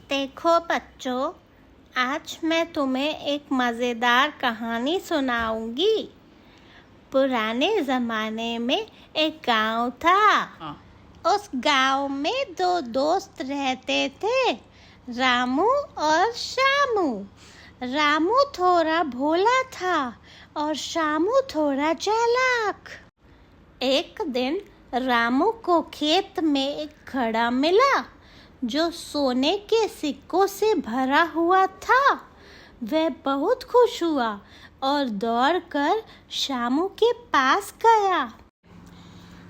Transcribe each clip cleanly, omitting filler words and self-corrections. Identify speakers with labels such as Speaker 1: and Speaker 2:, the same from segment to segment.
Speaker 1: देखो बच्चों, आज मैं तुम्हें एक मज़ेदार कहानी सुनाऊंगी। पुराने ज़माने में एक गांव था। उस गांव में दो दोस्त रहते थे, रामू और शामू। रामू थोड़ा भोला था और शामू थोड़ा चालाक। एक दिन रामू को खेत में एक घड़ा मिला जो सोने के सिक्कों से भरा हुआ था। वह बहुत खुश हुआ और दौड़कर शामू के पास गया।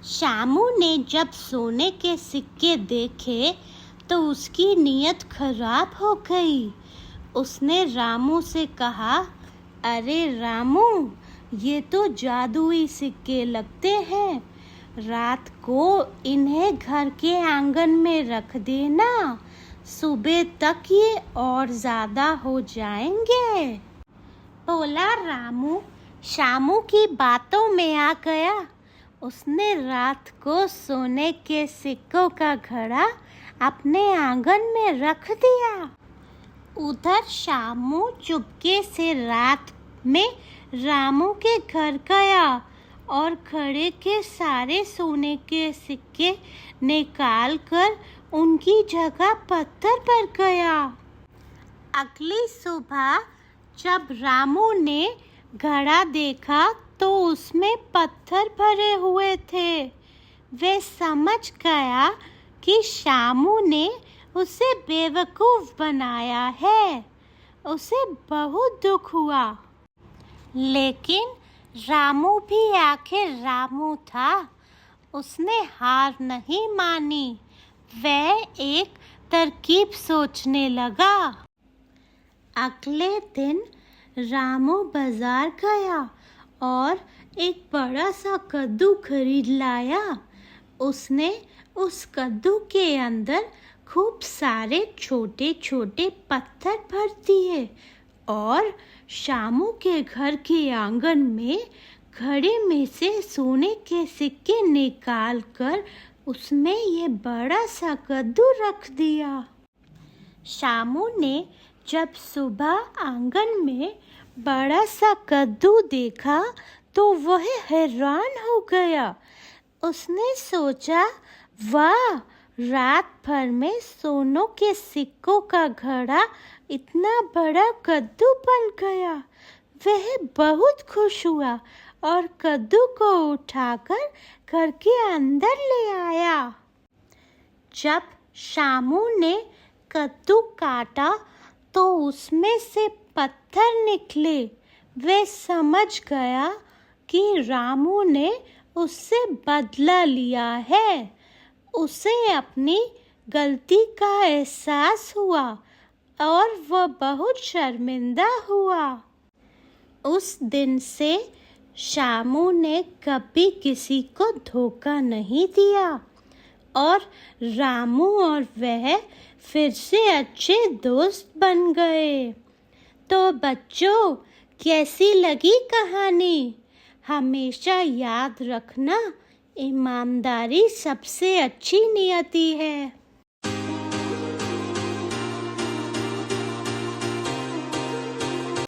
Speaker 1: शामू ने जब सोने के सिक्के देखे तो उसकी नीयत खराब हो गई। उसने रामू से कहा, अरे रामू, ये तो जादुई सिक्के लगते हैं। रात को इन्हें घर के आंगन में रख देना, सुबह तक ये और ज़्यादा हो जाएंगे। बोला रामू शामू की बातों में आ गया। उसने रात को सोने के सिक्कों का घड़ा अपने आंगन में रख दिया। उधर शामू चुपके से रात में रामू के घर गया और घड़े के सारे सोने के सिक्के निकाल कर उनकी जगह पत्थर पर गया। अगली सुबह जब रामू ने घड़ा देखा तो उसमें पत्थर भरे हुए थे। वह समझ गया कि शामू ने उसे बेवकूफ़ बनाया है। उसे बहुत दुख हुआ, लेकिन रामू भी आखिर रामू था। उसने हार नहीं मानी। वह एक तरकीब सोचने लगा। अगले दिन रामू बाजार गया और एक बड़ा सा कद्दू खरीद लाया। उसने उस कद्दू के अंदर खूब सारे छोटे छोटे पत्थर भर दिए और शामू के घर के आंगन में घड़े में से सोने के सिक्के निकाल कर उसमें ये बड़ा सा कद्दू रख दिया। शामू ने जब सुबह आंगन में बड़ा सा कद्दू देखा तो वह हैरान हो गया। उसने सोचा, वाह, रात भर में सोनों के सिक्कों का घड़ा इतना बड़ा कद्दू बन गया। वह बहुत खुश हुआ और कद्दू को उठाकर घर के अंदर ले आया। जब शामू ने कद्दू काटा तो उसमें से पत्थर निकले। वह समझ गया कि रामू ने उससे बदला लिया है। उसे अपनी गलती का एहसास हुआ और वह बहुत शर्मिंदा हुआ। उस दिन से शामू ने कभी किसी को धोखा नहीं दिया और रामू और वह फिर से अच्छे दोस्त बन गए। तो बच्चों, कैसी लगी कहानी? हमेशा याद रखना, ईमानदारी सबसे अच्छी नियति है।